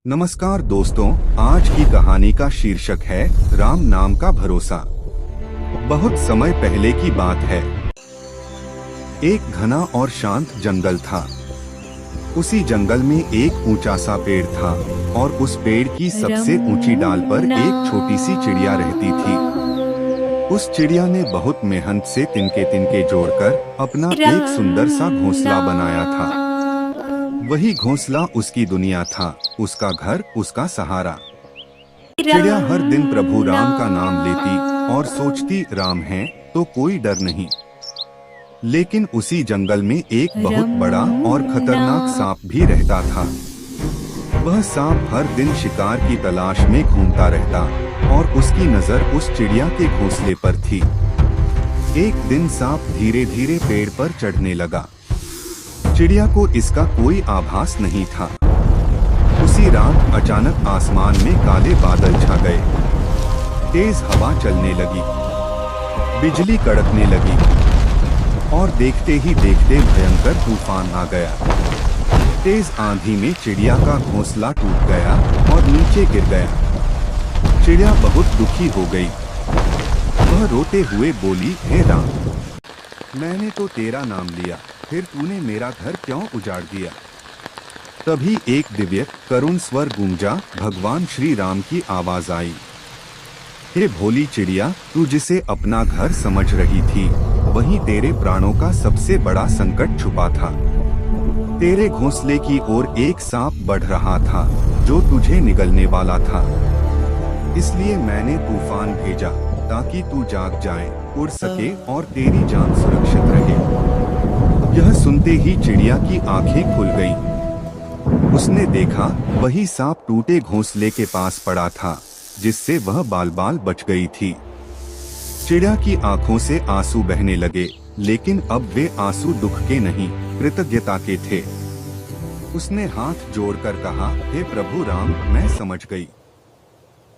नमस्कार दोस्तों, आज की कहानी का शीर्षक है राम नाम का भरोसा। बहुत समय पहले की बात है। एक घना और शांत जंगल था। उसी जंगल में एक ऊंचा सा पेड़ था और उस पेड़ की सबसे ऊंची डाल पर एक छोटी सी चिड़िया रहती थी। उस चिड़िया ने बहुत मेहनत से तिनके तिनके जोड़कर अपना एक सुंदर सा घोंसला बनाया था। वही घोंसला उसकी दुनिया था, उसका घर, उसका सहारा। चिड़िया हर दिन प्रभु राम का नाम लेती और सोचती, राम है तो कोई डर नहीं। लेकिन उसी जंगल में एक बहुत बड़ा और खतरनाक सांप भी रहता था। वह सांप हर दिन शिकार की तलाश में घूमता रहता और उसकी नजर उस चिड़िया के घोंसले पर थी। एक दिन सांप धीरे धीरे पेड़ पर चढ़ने लगा। चिड़िया को इसका कोई आभास नहीं था। उसी रात अचानक आसमान में काले बादल छा गए। तेज हवा चलने लगी, बिजली कड़कने लगी और देखते ही देखते भयंकर तूफान आ गया। तेज आंधी में चिड़िया का घोंसला टूट गया और नीचे गिर गया। चिड़िया बहुत दुखी हो गई। वह रोते हुए बोली, हे राम, मैंने तो तेरा नाम लिया, फिर तूने मेरा घर क्यों उजाड़ दिया? तभी एक दिव्य करुण स्वर गूंजा। भगवान श्री राम की आवाज आई, हे भोली चिड़िया, तू जिसे अपना घर समझ रही थी, वहीं तेरे प्राणों का सबसे बड़ा संकट छुपा था। तेरे घोंसले की ओर एक सांप बढ़ रहा था जो तुझे निगलने वाला था। इसलिए मैंने तूफान भेजा ताकि तू जाग जाए, उड़ सके और तेरी जान सुरक्षित रहे। यह सुनते ही चिड़िया की आंखें खुल गईं। उसने देखा, वही सांप टूटे घोंसले के पास पड़ा था जिससे वह बाल बाल बच गई थी। चिड़िया की आंखों से आंसू बहने लगे, लेकिन अब वे आंसू दुख के नहीं, कृतज्ञता के थे। उसने हाथ जोड़कर कहा, हे प्रभु राम, मैं समझ गई।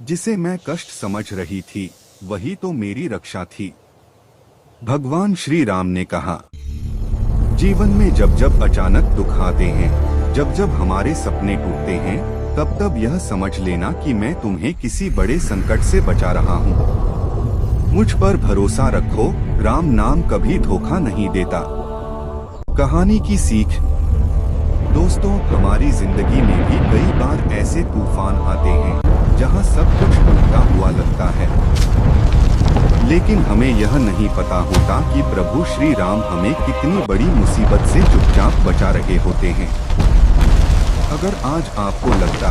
जिसे मैं कष्ट समझ रही थी वही तो मेरी रक्षा थी। भगवान श्री राम ने कहा, जीवन में जब जब अचानक दुख आते हैं, जब जब हमारे सपने टूटते हैं, तब तब यह समझ लेना कि मैं तुम्हें किसी बड़े संकट से बचा रहा हूँ। मुझ पर भरोसा रखो, राम नाम कभी धोखा नहीं देता। कहानी की सीख। दोस्तों, हमारी जिंदगी में भी कई बार ऐसे तूफान आते हैं जहाँ सब कुछ टूटता हुआ लगता है, लेकिन हमें यह नहीं पता होता कि प्रभु श्री राम हमें कितनी बड़ी मुसीबत से चुपचाप बचा रहे होते हैं। अगर आज आपको लगता है